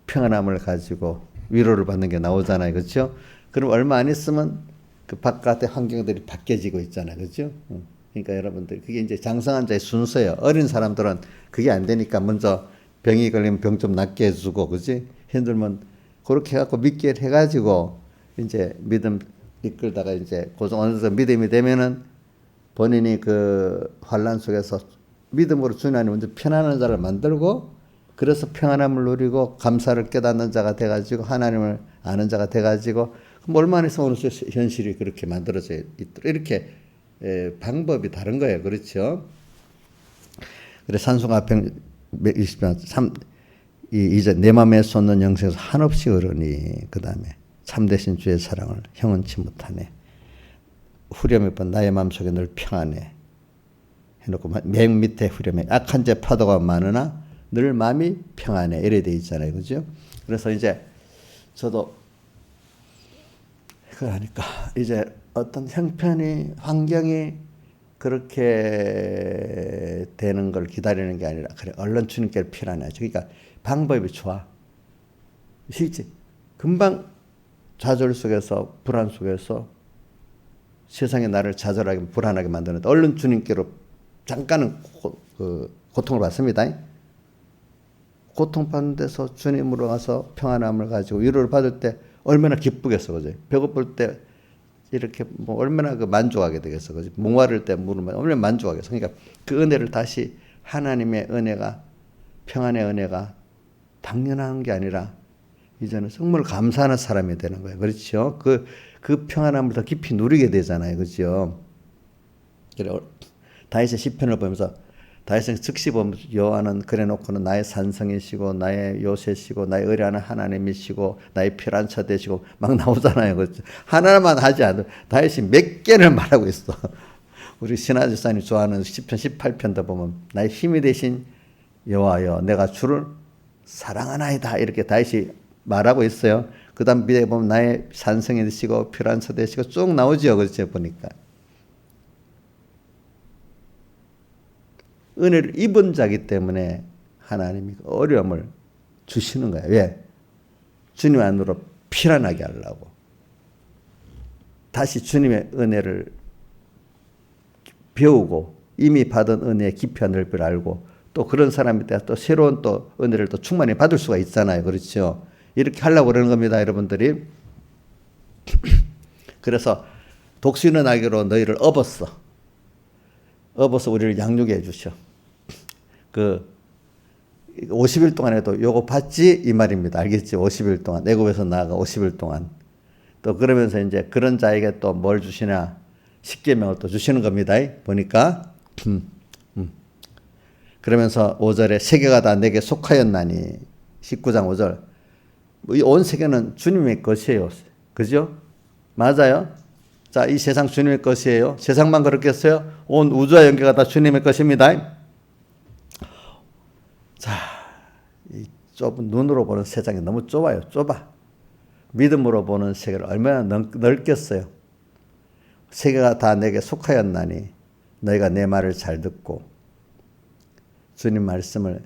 평안함을 가지고 위로를 받는 게 나오잖아요. 그렇죠? 그럼 얼마 안 있으면 그 바깥의 환경들이 바뀌어지고 있잖아요. 그렇죠? 그러니까 여러분들 그게 이제 장성한 자의 순서예요. 어린 사람들은 그게 안 되니까 먼저 병이 걸리면 병 좀 낫게 해주고, 그렇지? 힘들면 그렇게 해갖고 믿게 해가지고 이제 믿음 이끌다가 이제 어느 정도 믿음이 되면은 본인이 그 환란 속에서 믿음으로 주님 안에 먼저 편안한 자를 만들고 그래서 평안함을 누리고 감사를 깨닫는 자가 돼가지고 하나님을 아는 자가 돼가지고 얼마나 있으면 어느 현실이 그렇게 만들어져 있도록 이렇게 방법이 다른 거예요. 그렇죠? 그래서 산송가 120편 이제 내 맘에 쏟는 영생에서 한없이 흐르니 그 다음에 참되신 주의 사랑을 형언치 못하네. 후렴의 번 나의 마음속에 늘 평안해 해놓고 맨 밑에 후렴에 악한 자 파도가 많으나 늘 마음이 평안해 이래 돼 있잖아요. 그죠? 그래서 이제 저도 그걸 하니까 이제 어떤 형편이 환경이 그렇게 되는 걸 기다리는 게 아니라 그래 얼른 주님께 필요하죠. 그러니까 방법이 좋아. 실제 금방 좌절 속에서 불안 속에서 세상에 나를 좌절하게 불안하게 만드는데 얼른 주님께로 잠깐은 고통을 받습니다. 고통받는 데서 주님으로 가서 평안함을 가지고 위로를 받을 때 얼마나 기쁘겠어. 그죠? 배고플 때 이렇게 뭐 얼마나 그 만족하게 되겠어. 그죠? 목마를 때 물으면 얼마나 만족하겠어. 그러니까 그 은혜를 다시 하나님의 은혜가 평안의 은혜가 당연한 게 아니라 이제는 정말 감사하는 사람이 되는 거예요. 그렇죠? 그 평안함을 더 깊이 누리게 되잖아요. 그죠? 그래 다윗의 시편을 보면서 다윗은 즉시 보면 여호와는 그래놓고는 나의 산성이시고 나의 요새시고 나의 의뢰하는 하나님이시고 나의 피란처 되시고 막 나오잖아요. 그렇죠? 하나만 하지 않아도 다윗이 몇 개를 말하고 있어. 우리 신하주 사님 좋아하는 시편 18편도 보면 나의 힘이 되신 여호와여 내가 주를 사랑하나이다 이렇게 다윗이 말하고 있어요. 그 다음 밑에 보면 나의 산성이 되시고 피란처 되시고 쭉 나오죠. 그렇죠? 보니까 은혜를 입은 자기 때문에 하나님이 어려움을 주시는 거예요. 왜? 주님 안으로 피란하게 하려고. 다시 주님의 은혜를 배우고 이미 받은 은혜의 깊이와 넓이를 알고 또 그런 사람이 때 또 새로운 또 은혜를 또 충만히 받을 수가 있잖아요. 그렇죠? 이렇게 하려고 그러는 겁니다. 여러분들이. 그래서 독수리는 날개로 너희를 업었어 우리를 양육해 주셔. 그 50일 동안에도 요거 받지 이 말입니다. 알겠지? 50일 동안 애굽에서 나아가 50일 동안 또 그러면서 이제 그런 자에게 또 뭘 주시냐 10계명을 또 주시는 겁니다. 보니까 그러면서 5절에 세계가 다 내게 속하였나니 19장 5절 이 온 세계는 주님의 것이에요. 그죠? 맞아요? 자, 이 세상 주님의 것이에요. 세상만 그렇겠어요? 온 우주와 연계가 다 주님의 것입니다. 자, 이 좁은 눈으로 보는 세상이 너무 좁아요. 좁아. 믿음으로 보는 세계를 얼마나 넓겠어요. 세계가 다 내게 속하였나니 너희가 내 말을 잘 듣고 주님 말씀을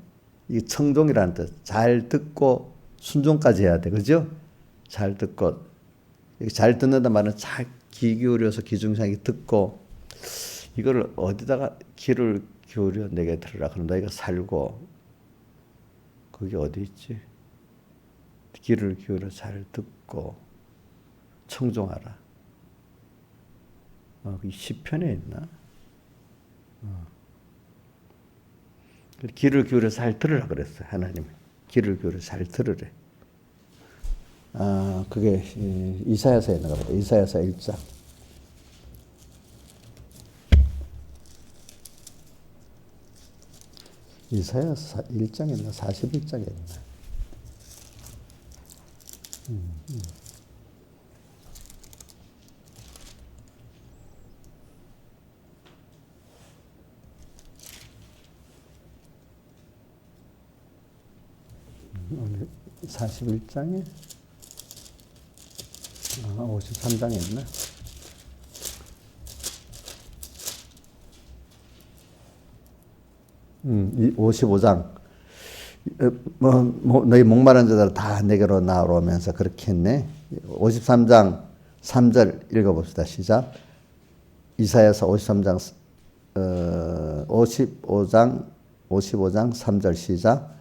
이 청종이라는 뜻 잘 듣고 순종까지 해야 돼. 그죠? 잘 듣고 잘 듣는다 말은 잘 귀 기울여서 귀중하게 듣고 이거를 어디다가 귀를 기울여 내게 들으라. 그럼 너희가 살고 그게 어디 있지? 귀를 기울여 잘 듣고 청종하라. 그 시편에 있나? 귀를 기울여 잘 들으라 그랬어요. 하나님이. 귀를 기울여 잘 들으래. 그게 이사야서에 있는 겁니다. 이사야서 1장. 이사야서 1장에 있나 41장에 있나. 오늘 41장에 53장에 있나? 이 55장 너희 목마른 자들 다 내게로 나오면서 그렇게 했네. 53장 3절 읽어봅시다. 시작. 이사야서 55장 3절 시작.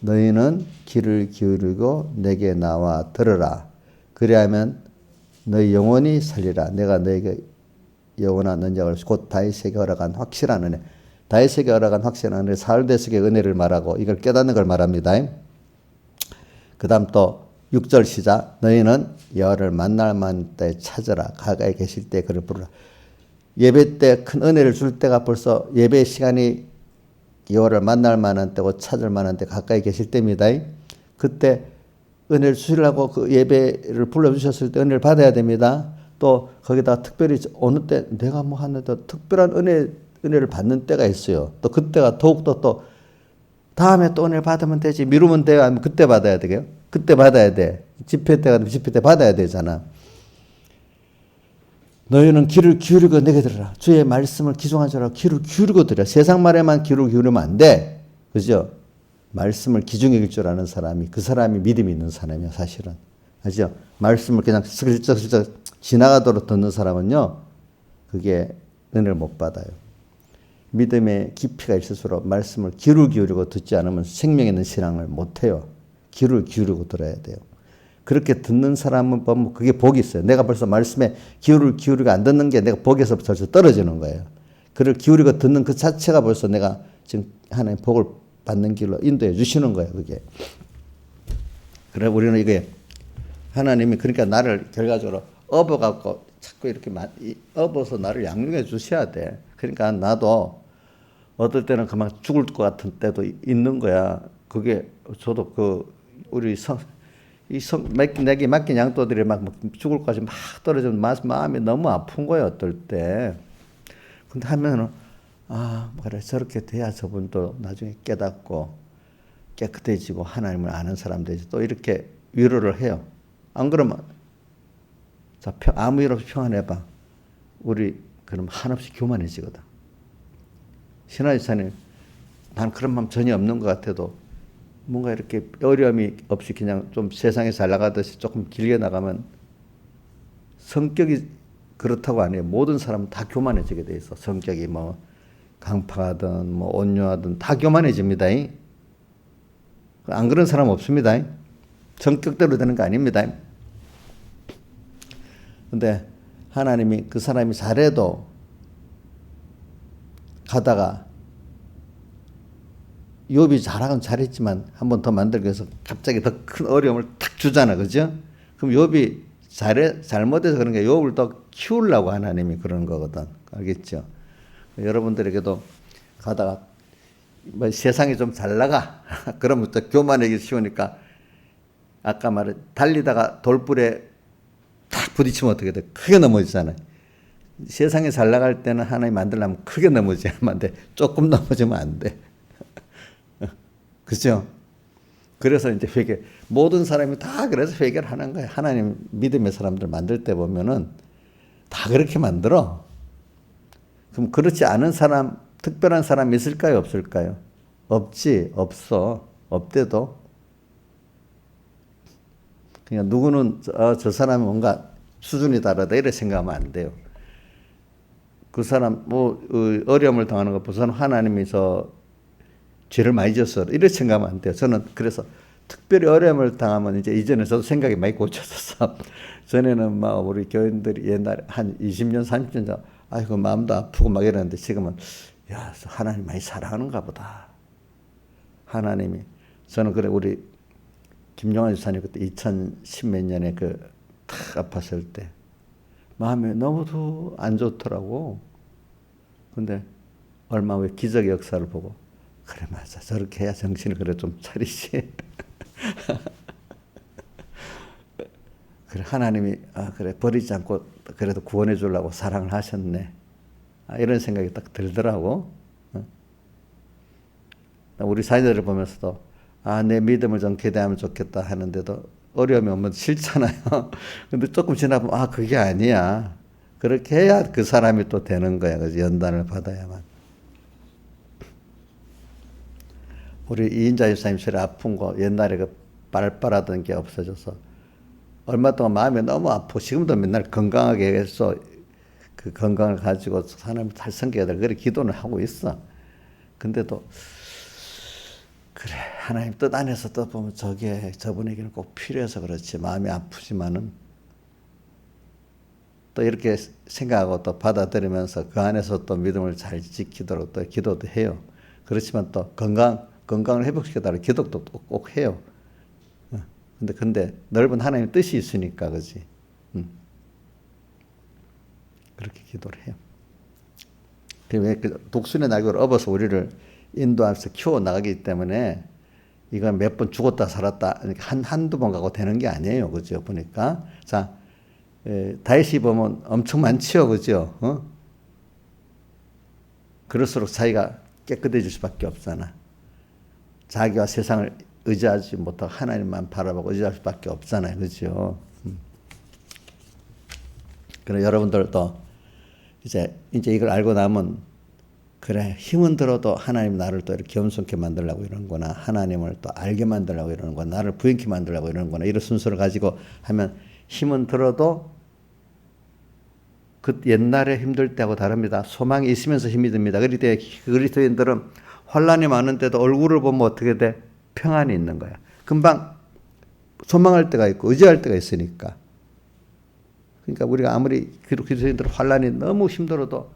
너희는 귀를 기울이고 내게 나와 들으라. 그리하면 너희 영원히 살리라. 내가 너에게 영원한 언약을 곧 다윗에게 허락한 확실한 은혜. 다윗에게 허락한 확실한 은혜, 사울대속의 은혜를 말하고 이걸 깨닫는 걸 말합니다. 그 다음 또 6절 시작. 너희는 여호와를 만날 만한 때에 찾으라. 가까이 계실 때 그를 부르라. 예배 때 큰 은혜를 줄 때가 벌써 예배 시간이 여호와를 만날 만한 때고 찾을 만한 때 가까이 계실 때입니다. 그때 은혜를 주시려고 그 예배를 불러주셨을 때 은혜를 받아야 됩니다. 또 거기다 특별히 어느 때 내가 뭐 하는데 특별한 은혜를 받는 때가 있어요. 또 그때가 더욱더 또 다음에 또 은혜를 받으면 되지. 미루면 돼요? 아니면 그때 받아야 되게요? 그때 받아야 돼. 집회 때가 되면 집회 때 받아야 되잖아. 너희는 귀를 기울이고 내게 들으라. 주의 말씀을 귀중한 줄 알고 귀를 기울이고 들으라. 세상 말에만 귀를 기울이면 안 돼. 그죠? 말씀을 귀중히 여길 줄 아는 사람이 그 사람이 믿음이 있는 사람이야 사실은. 그죠? 말씀을 그냥 슬쩍 지나가도록 듣는 사람은요. 그게 은혜를 못 받아요. 믿음의 깊이가 있을수록 말씀을 귀를 기울이고 듣지 않으면 생명 있는 신앙을 못 해요. 귀를 기울이고 들어야 돼요. 그렇게 듣는 사람은 보면 그게 복이 있어요. 내가 벌써 말씀에 귀를 기울이고 안 듣는 게 내가 복에서 벌써 떨어지는 거예요. 그를 기울이고 듣는 그 자체가 벌써 내가 지금 하나님 복을 받는 길로 인도해 주시는 거예요. 그게. 그래 우리는 이게 하나님이 그러니까 나를 결과적으로 업어갖고 자꾸 이렇게 업어서 나를 양육해 주셔야 돼. 그러니까 나도 어떨 때는 그만 죽을 것 같은 때도 있는 거야. 그게 저도 우리 내게 맡긴 양도들이 막 죽을 것까지 막 떨어지면 마음이 너무 아픈 거예요. 어떨 때. 근데 하면은 그래 저렇게 돼야 저분도 나중에 깨닫고 깨끗해지고 하나님을 아는 사람 되지. 또 이렇게 위로를 해요. 안 그러면 자 아무 일 없이 평안해봐. 우리 그럼 한없이 교만해지거든. 신하지사님 난 그런 마음 전혀 없는 것 같아도 뭔가 이렇게 어려움이 없이 그냥 좀 세상에 잘 나가듯이 조금 길게 나가면 성격이 그렇다고 아니에요. 모든 사람은 다 교만해지게 돼 있어. 성격이 뭐 강팍하든 뭐 온유하든 다 교만해집니다. 안 그런 사람 없습니다. 성격대로 되는 거 아닙니다. 근데 하나님이 그 사람이 잘해도 가다가 욥이 잘했지만 한 번 더 만들기 위해서 갑자기 더 큰 어려움을 탁 주잖아. 그죠? 그럼 욥이 잘못해서 그런 게 욥을 더 키우려고 하나님이 그런 거거든. 알겠죠? 여러분들에게도 가다가 뭐 세상이 좀 잘 나가. 그러면 또 교만하기 쉬우니까 아까 말한 달리다가 돌불에 탁 부딪히면 어떻게 돼? 크게 넘어지잖아요. 세상에 잘 나갈 때는 하나님 만들려면 크게 넘어지면 안 돼. 조금 넘어지면 안 돼. 그죠? 그래서 이제 회개, 모든 사람이 다 그래서 회개를 하는 거예요. 하나님 믿음의 사람들 만들 때 보면은 다 그렇게 만들어. 그럼 그렇지 않은 사람, 특별한 사람 있을까요? 없을까요? 없지, 없어. 없대도. 그냥 누구는 저 사람이 뭔가 수준이 다르다 이렇게 생각하면 안 돼요. 그 사람 뭐 어려움을 당하는 것 보고서는 하나님이 저 죄를 많이 졌어 이렇게 생각하면 안 돼요. 저는 그래서 특별히 어려움을 당하면 이제 이전에 저도 생각이 많이 고쳐졌어. 전에는 막 우리 교인들이 옛날에 한 20년 30년 전 아이고 마음도 아프고 막 이러는데 지금은 야 하나님 많이 사랑하는가 보다. 하나님이 저는 그래 우리 김용환 집사님 그때 2010 몇 년에 탁 아팠을 때 마음이 너무도 안 좋더라고. 근데 얼마 후에 기적의 역사를 보고 그래 맞아 저렇게 해야 정신을 그래 좀 차리지. 그래 하나님이 그래 버리지 않고 그래도 구원해 주려고 사랑을 하셨네. 이런 생각이 딱 들더라고. 우리 사회들을 보면서도 내 믿음을 좀 개대하면 좋겠다 하는데도 어려움이 오면 싫잖아요. 근데 조금 지나보면 그게 아니야. 그렇게 해야 그 사람이 또 되는 거야. 그래서 연단을 받아야만. 우리 이인자 집사님 실에 아픈 거 옛날에 빨빨하던 게 없어져서 얼마 동안 마음이 너무 아프고 지금도 맨날 건강하게 해서 그 건강을 가지고 사람이 잘 섬겨야 될 그래 기도는 하고 있어. 근데도 그래 하나님 뜻 안에서 또 보면 저분에게는 꼭 필요해서 그렇지 마음이 아프지만은 또 이렇게 생각하고 또 받아들이면서 그 안에서 또 믿음을 잘 지키도록 또 기도도 해요. 그렇지만 또 건강을 회복시켜달라고 기도도 꼭 해요. 근데 넓은 하나님의 뜻이 있으니까 그지. 그렇게 기도를 해요. 독수리의 날개를 업어서 우리를 인도하면서 키워나가기 때문에 이건 몇 번 죽었다 살았다 한두 번 가고 되는 게 아니에요. 그죠? 보니까. 자, 다윗이 보면 엄청 많지요. 그죠? 그럴수록 자기가 깨끗해질 수밖에 없잖아. 자기와 세상을 의지하지 못하고 하나님만 바라보고 의지할 수밖에 없잖아요. 그죠? 그래, 여러분들도 이제 이걸 알고 나면 그래 힘은 들어도 하나님 나를 또 이렇게 겸손케 만들려고 이러는구나. 하나님을 또 알게 만들려고 이러는구나. 나를 부인케 만들려고 이러는구나. 이런 순서를 가지고 하면 힘은 들어도 그 옛날에 힘들 때하고 다릅니다. 소망이 있으면서 힘이 듭니다. 그럴 때 그리스도인들은 환란이 많은데도 얼굴을 보면 어떻게 돼? 평안이 있는 거야. 금방 소망할 때가 있고 의지할 때가 있으니까. 그러니까 우리가 아무리 그리스도인들 환란이 너무 힘들어도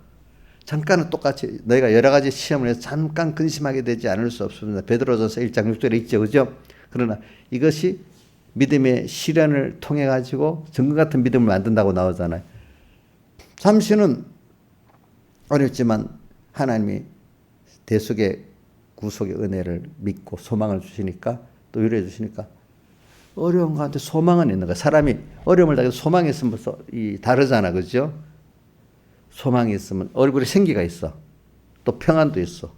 잠깐은 똑같이 너희가 여러 가지 시험을 해서 잠깐 근심하게 되지 않을 수 없습니다. 베드로전서 1장 6절에 있죠. 그죠? 그러나 이것이 믿음의 시련을 통해 가지고 정금 같은 믿음을 만든다고 나오잖아요. 잠시는 어렵지만 하나님이 대속의 구속의 은혜를 믿고 소망을 주시니까 또 위로해 주시니까 어려운 가운데 소망은 있는 거야. 사람이 어려움을 당해도 소망이 있으면 벌써 다르잖아. 그죠? 소망이 있으면 얼굴에 생기가 있어. 또 평안도 있어.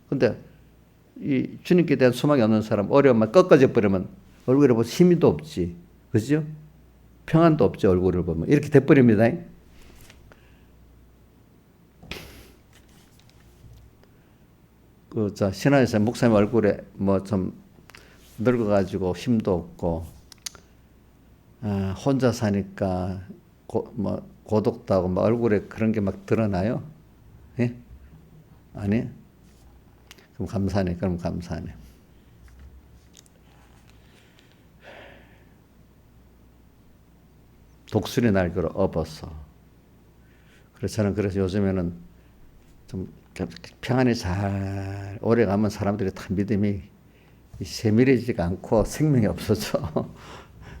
근데 이 주님께 대한 소망이 없는 사람 어려움만 꺾어져 버리면 얼굴에 보면 힘도 없지. 그죠? 평안도 없지. 얼굴을 보면. 이렇게 돼버립니다. 신화에서 목사님 얼굴에 뭐 좀 늙어가지고 힘도 없고, 혼자 사니까 고독도 하고 막 얼굴에 그런 게 막 드러나요? 예? 아니? 그럼 감사하네. 그럼 감사하네. 독수리 날개로 업어서. 그래서 저는 요즘에는 좀 평안히 잘 오래 가면 사람들이 다 믿음이 세밀해지지가 않고 생명이 없어져.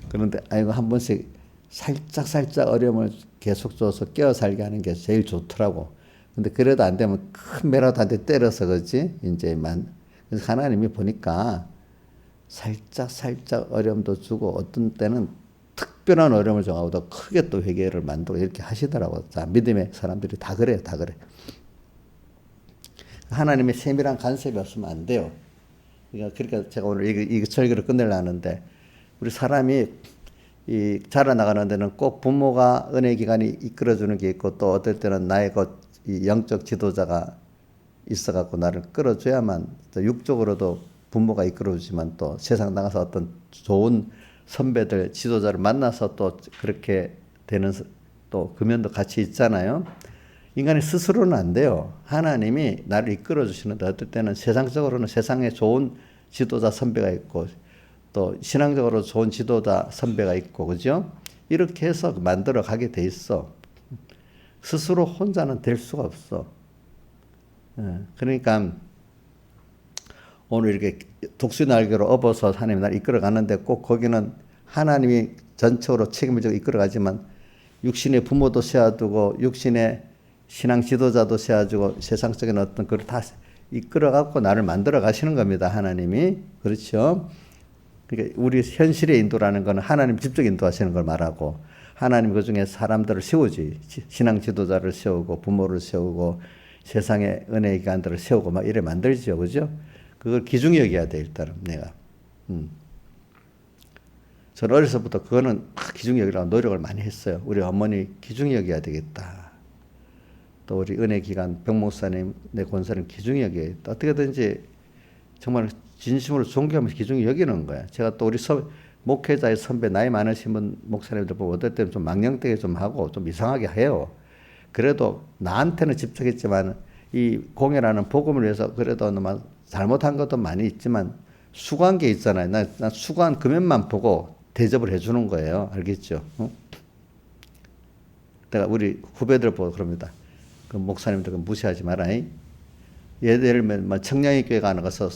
그런데 한 번씩 살짝 어려움을 계속 줘서 깨어 살게 하는 게 제일 좋더라고. 근데 그래도 안 되면 큰 매라도 한 대 때려서 그렇지 이제만. 그래서 하나님이 보니까 살짝 어려움도 주고 어떤 때는 특별한 어려움을 정하고 더 크게 또 회개를 만들고 이렇게 하시더라고. 자, 믿음의 사람들이 다 그래요, 다 그래. 하나님의 세밀한 간섭이 없으면 안 돼요. 그러니까 제가 오늘 이 설교를 끝내려 하는데, 우리 사람이 이 자라나가는 데는 꼭 부모가 은혜 기관이 이끌어주는 게 있고, 또 어떨 때는 나의 이 영적 지도자가 있어갖고 나를 끌어줘야만, 또 육적으로도 부모가 이끌어주지만 또 세상 나가서 어떤 좋은 선배들, 지도자를 만나서 또 그렇게 되는 또 금연도 같이 있잖아요. 인간이 스스로는 안 돼요. 하나님이 나를 이끌어 주시는데 어떨 때는 세상적으로는 세상에 좋은 지도자 선배가 있고 또 신앙적으로 좋은 지도자 선배가 있고 그죠? 이렇게 해서 만들어 가게 돼 있어. 스스로 혼자는 될 수가 없어. 그러니까 오늘 이렇게 독수리 날개로 업어서 하나님이 나를 이끌어 가는데 꼭 거기는 하나님이 전적으로 책임을 지고 이끌어 가지만 육신의 부모도 세워두고 육신의 신앙 지도자도 세워주고 세상적인 어떤 그걸 다 이끌어 갖고 나를 만들어 가시는 겁니다. 하나님이. 그렇죠? 그러니까 우리 현실의 인도라는 거는 하나님 직접 인도하시는 걸 말하고 하나님 그중에 사람들을 세우지. 신앙 지도자를 세우고 부모를 세우고 세상의 은혜의 기관들을 세우고 막 이래 만들죠. 그죠? 그걸 기중히 여겨야 돼 일단은 내가. 저는 어려서부터 그거는 기중히 여기라고 노력을 많이 했어요. 우리 어머니 기중히 여겨야 되겠다. 또 우리 은혜 기관 병목사님, 내 권사님 기중히 여겨야겠다. 어떻게든지 정말 진심으로 존경하면서 기중히 여기는 거야. 제가 또 우리 목회자의 선배 나이 많으신 분 목사님들 보고 어떨 때는 좀 망령되게 좀 하고 좀 이상하게 해요. 그래도 나한테는 집착했지만 이 공예라는 복음을 위해서 그래도 막 잘못한 것도 많이 있지만 수고한 게 있잖아요. 난 수고한 금연만 보고 대접을 해주는 거예요. 알겠죠? 내가 우리 후배들 보고 그럽니다. 그 목사님들 무시하지 마라. 예를 들면 청량리 교회가 하나 가서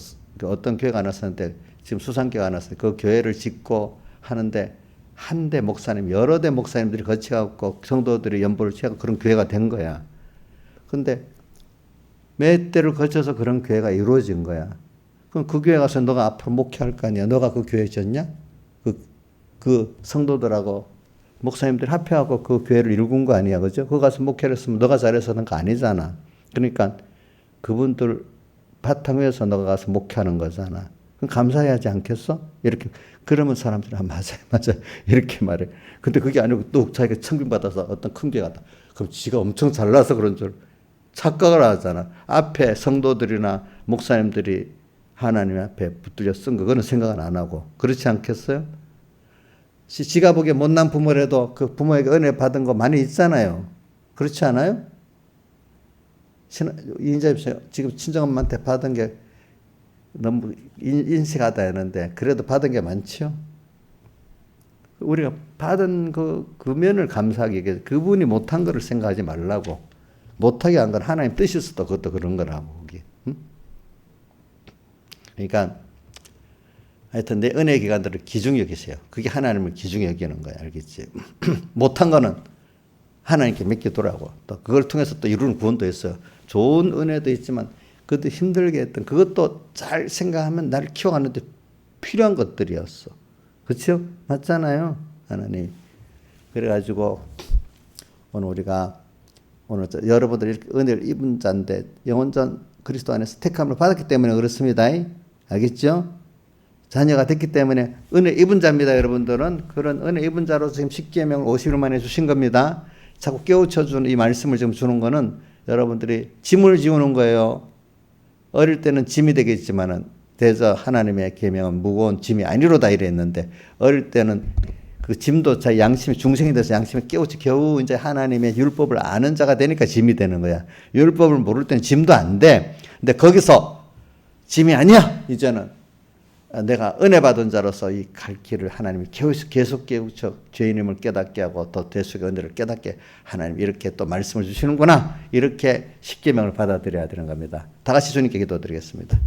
어떤 교회가 하나 섰는데 지금 수산교회가 하나 섰는데 그 교회를 짓고 하는데 한 대 목사님 여러 대 목사님들이 거쳐갖고 성도들이 연보를 취하고 그런 교회가 된 거야. 근데 몇 대를 거쳐서 그런 교회가 이루어진 거야. 그럼 그 교회 가서 너가 앞으로 목회할 거 아니야. 너가 그 교회 졌냐? 그 성도들하고 목사님들 합해하고 그 교회를 일군 거 아니야. 그죠? 그거 가서 목회를 했으면 너가 잘해서 하는 거 아니잖아. 그러니까 그분들 바탕 위에서 너가 가서 목회하는 거잖아. 그럼 감사해야지 않겠어? 이렇게. 그러면 사람들이 맞아요. 이렇게 말해. 근데 그게 아니고 또 자기가 청빙받아서 어떤 큰 교회 갔다. 그럼 지가 엄청 잘나서 그런 줄 착각을 하잖아. 앞에 성도들이나 목사님들이 하나님 앞에 붙들려 쓴 거, 그거는 생각은 안 하고. 그렇지 않겠어요? 지가 보기에 못난 부모라도 그 부모에게 은혜 받은 거 많이 있잖아요. 그렇지 않아요? 이인자 지금 친정엄마한테 받은 게 너무 인식하다 했는데 그래도 받은 게 많죠. 우리가 받은 그 면을 감사하기 위해 그분이 못한 거를 생각하지 말라고. 못하게 한 건 하나님 뜻일 수도 그것도 그런 거라고. 그게. 그러니까 하여튼 내 은혜 기관들을 기중히 여기세요. 그게 하나님을 기중히 여기는 거야. 알겠지? 못한 거는 하나님께 맡기더라고. 또 그걸 통해서 또 이루는 구원도 있어요. 좋은 은혜도 있지만 그것도 힘들게 했던 그것도 잘 생각하면 나를 키워가는데 필요한 것들이었어. 그렇죠? 맞잖아요. 하나님. 그래가지고 오늘 우리가 오늘 여러분들 이렇게 은혜를 입은 자인데 영원전 그리스도 안에서 택함을 받았기 때문에 그렇습니다. 알겠죠? 자녀가 됐기 때문에 은혜 입은 자입니다. 여러분들은 그런 은혜 입은 자로 지금 십계명을 50일 만에 주신 겁니다. 자꾸 깨우쳐 주는 이 말씀을 지금 주는 거는 여러분들이 짐을 지우는 거예요. 어릴 때는 짐이 되겠지만은 대저 하나님의 계명은 무거운 짐이 아니로다 이랬는데 어릴 때는 그 짐도 자 양심이 중생이 돼서 양심이 깨우치 겨우 이제 하나님의 율법을 아는 자가 되니까 짐이 되는 거야. 율법을 모를 때는 짐도 안 돼. 근데 거기서 짐이 아니야. 이제는 내가 은혜 받은 자로서 이 갈 길을 하나님이 계속 깨우쳐 죄인임을 깨닫게 하고 또 대속의 은혜를 깨닫게 하나님 이렇게 또 말씀을 주시는구나. 이렇게 십계명을 받아들여야 되는 겁니다. 다 같이 주님께 기도드리겠습니다.